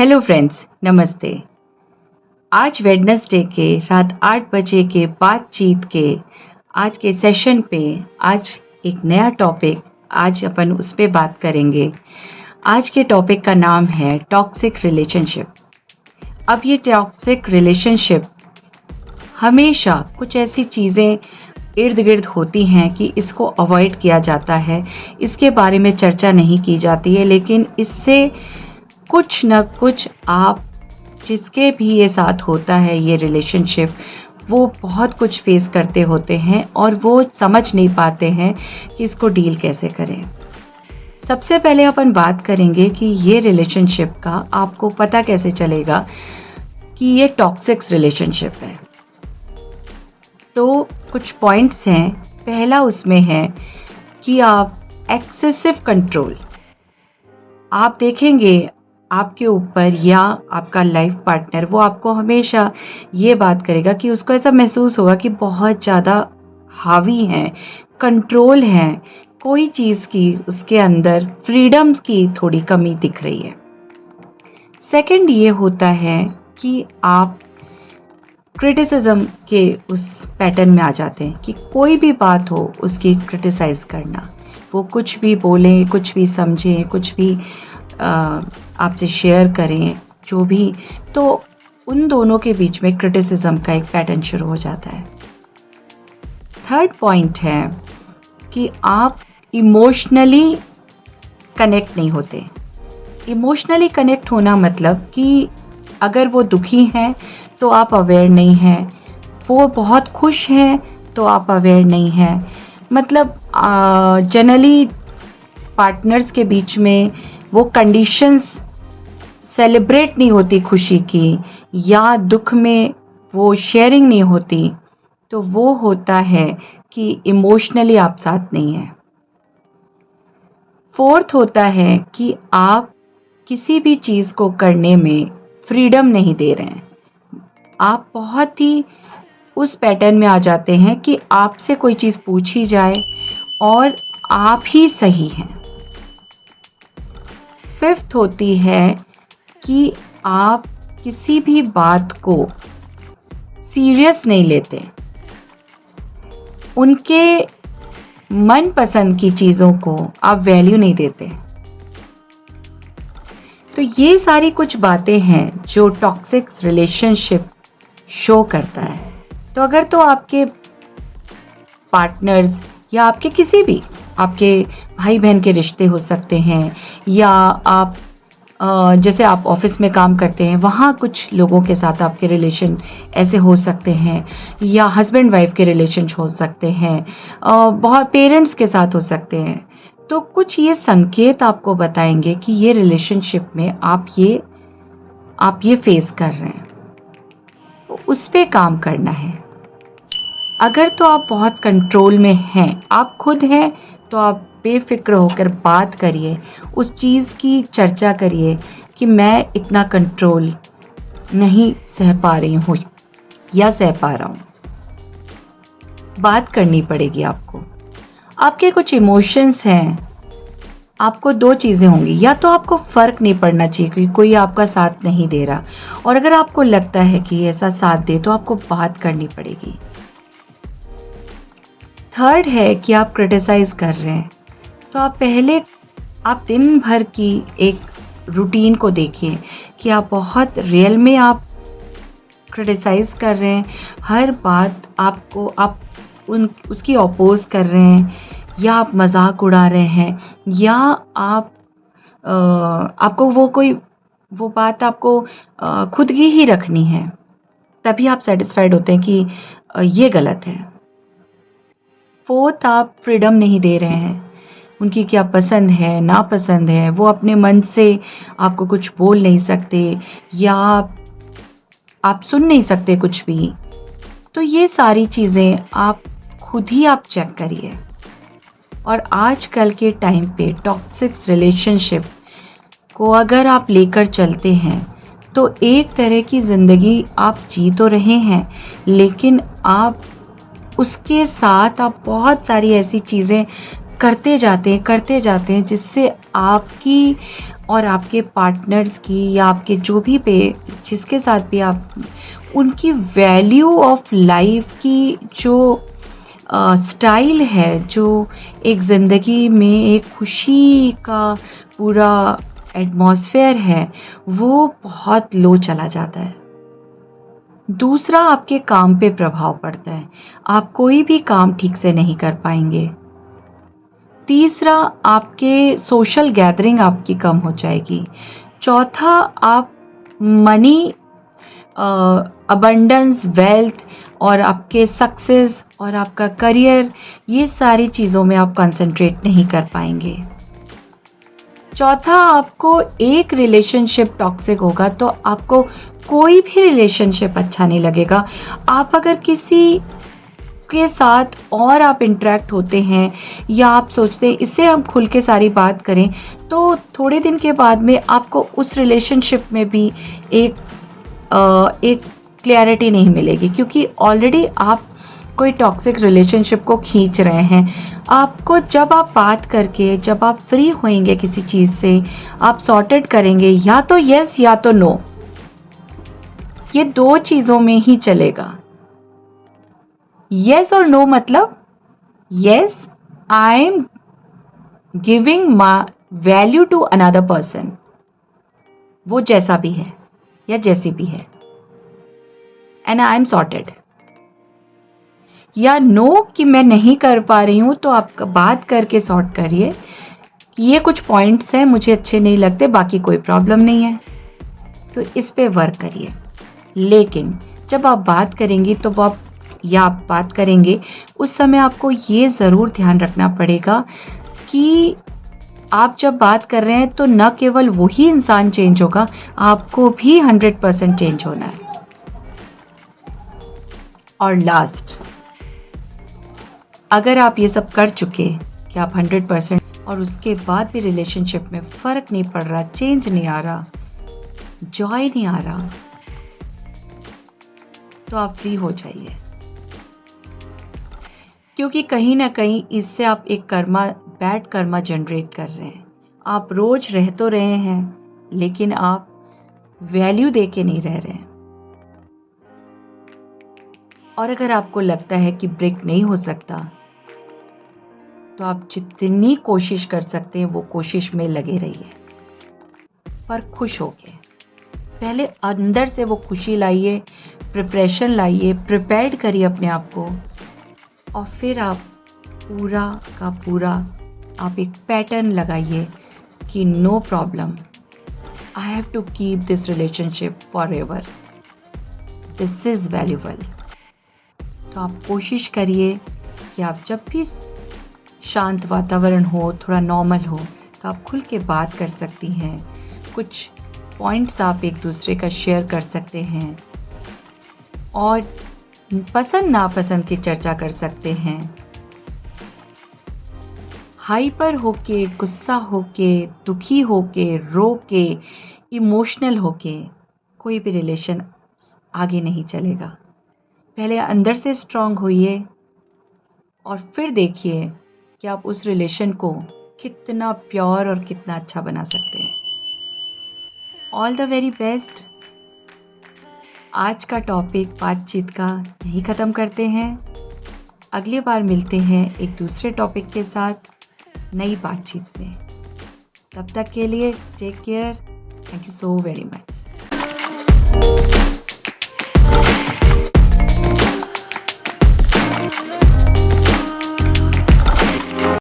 Hello friends, नमस्ते। आज Wednesday के रात 8 बजे के बातचीत के आज के सेशन पे आज एक नया टॉपिक आज अपन उस पे बात करेंगे। आज के टॉपिक का नाम है टॉक्सिक रिलेशनशिप। अब ये टॉक्सिक रिलेशनशिप हमेशा कुछ ऐसी चीज़ें इर्द गिर्द होती हैं कि इसको अवॉइड किया जाता है, इसके बारे में चर्चा नहीं की जाती है, लेकिन इससे कुछ न कुछ आप जिसके भी ये साथ होता है ये रिलेशनशिप, वो बहुत कुछ फेस करते होते हैं और वो समझ नहीं पाते हैं कि इसको डील कैसे करें। सबसे पहले अपन बात करेंगे कि ये रिलेशनशिप का आपको पता कैसे चलेगा कि ये टॉक्सिक रिलेशनशिप है। तो कुछ पॉइंट्स हैं। पहला उसमें है कि आप एक्सेसिव कंट्रोल, आप देखेंगे आपके ऊपर या आपका लाइफ पार्टनर वो आपको हमेशा ये बात करेगा कि उसको ऐसा महसूस होगा कि बहुत ज़्यादा हावी है, कंट्रोल है, कोई चीज़ की उसके अंदर फ्रीडम्स की थोड़ी कमी दिख रही है। सेकंड ये होता है कि आप क्रिटिसिज्म के उस पैटर्न में आ जाते हैं कि कोई भी बात हो उसकी क्रिटिसाइज़ करना, वो कुछ भी बोलें, कुछ भी समझें, कुछ भी आपसे शेयर करें, जो भी, तो उन दोनों के बीच में क्रिटिसिज्म का एक पैटर्न शुरू हो जाता है। थर्ड पॉइंट है कि आप इमोशनली कनेक्ट नहीं होते। इमोशनली कनेक्ट होना मतलब कि अगर वो दुखी हैं तो आप अवेयर नहीं हैं, वो बहुत खुश हैं तो आप अवेयर नहीं हैं। मतलब जनरली पार्टनर्स के बीच में वो कंडीशंस सेलिब्रेट नहीं होती खुशी की, या दुख में वो शेयरिंग नहीं होती, तो वो होता है कि इमोशनली आप साथ नहीं हैं। फोर्थ होता है कि आप किसी भी चीज़ को करने में फ्रीडम नहीं दे रहे हैं। आप बहुत ही उस पैटर्न में आ जाते हैं कि आपसे कोई चीज़ पूछी जाए और आप ही सही हैं। फिफ्थ होती है कि आप किसी भी बात को सीरियस नहीं लेते, उनके मनपसंद की चीज़ों को आप वैल्यू नहीं देते। तो ये सारी कुछ बातें हैं जो टॉक्सिक रिलेशनशिप शो करता है। तो अगर तो आपके पार्टनर्स या आपके किसी भी आपके भाई बहन के रिश्ते हो सकते हैं, या आप जैसे आप ऑफिस में काम करते हैं वहाँ कुछ लोगों के साथ आपके रिलेशन ऐसे हो सकते हैं, या हस्बैंड वाइफ के रिलेशन हो सकते हैं, बहुत पेरेंट्स के साथ हो सकते हैं। तो कुछ ये संकेत आपको बताएंगे कि ये रिलेशनशिप में आप ये फेस कर रहे हैं, तो उस पे काम करना है। अगर तो आप बहुत कंट्रोल में हैं, आप खुद हैं, तो आप बेफिक्र होकर बात करिए, उस चीज़ की चर्चा करिए कि मैं इतना कंट्रोल नहीं सह पा रही हूँ या सह पा रहा हूँ। बात करनी पड़ेगी आपको। आपके कुछ इमोशंस हैं, आपको दो चीज़ें होंगी, या तो आपको फ़र्क नहीं पड़ना चाहिए कि कोई आपका साथ नहीं दे रहा, और अगर आपको लगता है कि ऐसा साथ दे तो आपको बात करनी पड़ेगी। थर्ड है कि आप क्रिटिसाइज़ कर रहे हैं, तो आप दिन भर की एक रूटीन को देखिए कि आप बहुत रियल में आप क्रिटिसाइज़ कर रहे हैं, हर बात आप उसकी अपोज कर रहे हैं, या आप मजाक उड़ा रहे हैं, या आपको वो बात आपको खुद की ही रखनी है, तभी आप सेटिस्फाइड होते हैं कि ये गलत है। फोर्थ, आप फ्रीडम नहीं दे रहे हैं, उनकी क्या पसंद है नापसंद है, वो अपने मन से आपको कुछ बोल नहीं सकते, या आप सुन नहीं सकते कुछ भी। तो ये सारी चीज़ें आप खुद ही आप चेक करिए। और आजकल के टाइम पे टॉक्सिक रिलेशनशिप को अगर आप लेकर चलते हैं तो एक तरह की ज़िंदगी आप जी तो रहे हैं, लेकिन आप उसके साथ आप बहुत सारी ऐसी चीज़ें करते जाते हैं जिससे आपकी और आपके पार्टनर्स की या आपके जो भी पे जिसके साथ भी आप उनकी वैल्यू ऑफ लाइफ की जो स्टाइल है, जो एक ज़िंदगी में एक खुशी का पूरा एटमॉस्फेयर है, वो बहुत लो चला जाता है। दूसरा, आपके काम पे प्रभाव पड़ता है, आप कोई भी काम ठीक से नहीं कर पाएंगे। तीसरा, आपके सोशल गैदरिंग आपकी कम हो जाएगी। चौथा, आप मनी अबंडेंस, वेल्थ और आपके सक्सेस और आपका करियर, ये सारी चीज़ों में आप कंसंट्रेट नहीं कर पाएंगे। चौथा, आपको एक रिलेशनशिप टॉक्सिक होगा तो आपको कोई भी रिलेशनशिप अच्छा नहीं लगेगा। आप अगर किसी के साथ और आप इंटरेक्ट होते हैं या आप सोचते हैं इससे हम खुल के सारी बात करें, तो थोड़े दिन के बाद में आपको उस रिलेशनशिप में भी एक क्लैरिटी नहीं मिलेगी, क्योंकि ऑलरेडी आप कोई टॉक्सिक रिलेशनशिप को खींच रहे हैं। आपको जब आप बात करके, जब आप फ्री होएंगे किसी चीज़ से, आप सॉर्टेड करेंगे, या तो यस या तो नो, ये दो चीज़ों में ही चलेगा। यस और नो मतलब yes, I am giving my value to another person, वो जैसा भी है या जैसी भी है, एंड आई एम सॉर्टेड। या नो कि मैं नहीं कर पा रही हूं, तो आप बात करके सॉर्ट करिए कि ये कुछ पॉइंट्स हैं मुझे अच्छे नहीं लगते, बाकी कोई प्रॉब्लम नहीं है, तो इस पे वर्क करिए। लेकिन जब आप बात करेंगी तो आप बात करेंगे उस समय आपको ये ज़रूर ध्यान रखना पड़ेगा कि आप जब बात कर रहे हैं तो न केवल वही इंसान चेंज होगा, आपको भी 100% चेंज होना है। और लास्ट, अगर आप ये सब कर चुके कि आप 100% और उसके बाद भी रिलेशनशिप में फ़र्क नहीं पड़ रहा, चेंज नहीं आ रहा, जॉय नहीं आ रहा, तो आप फ्री हो जाइए, क्योंकि कहीं ना कहीं इससे आप एक बैड कर्मा जनरेट कर रहे हैं। आप रोज रह तो रहे हैं, लेकिन आप वैल्यू दे के नहीं रह रहे हैं। और अगर आपको लगता है कि ब्रेक नहीं हो सकता, तो आप जितनी कोशिश कर सकते हैं वो कोशिश में लगे रहिए, पर खुश होके। पहले अंदर से वो खुशी लाइए, प्रिपरेशन लाइए, प्रिपेयर्ड करिए अपने आप को, और फिर आप पूरा का पूरा आप एक पैटर्न लगाइए कि no problem, I have to keep this relationship forever, this is valuable. तो आप कोशिश करिए कि आप जब भी शांत वातावरण हो, थोड़ा नॉर्मल हो, तो आप खुल के बात कर सकती हैं, कुछ पॉइंट्स आप एक दूसरे का शेयर कर सकते हैं और पसंद नापसंद की चर्चा कर सकते हैं। हाइपर होके, गुस्सा होके, दुखी होके, रो के, इमोशनल होके कोई भी रिलेशन आगे नहीं चलेगा। पहले अंदर से स्ट्रांग होइए और फिर देखिए कि आप उस रिलेशन को कितना प्योर और कितना अच्छा बना सकते हैं। All the very best. आज का टॉपिक बातचीत का यही ख़त्म करते हैं। अगली बार मिलते हैं एक दूसरे टॉपिक के साथ नई बातचीत में। तब तक के लिए take care. Thank you so very much.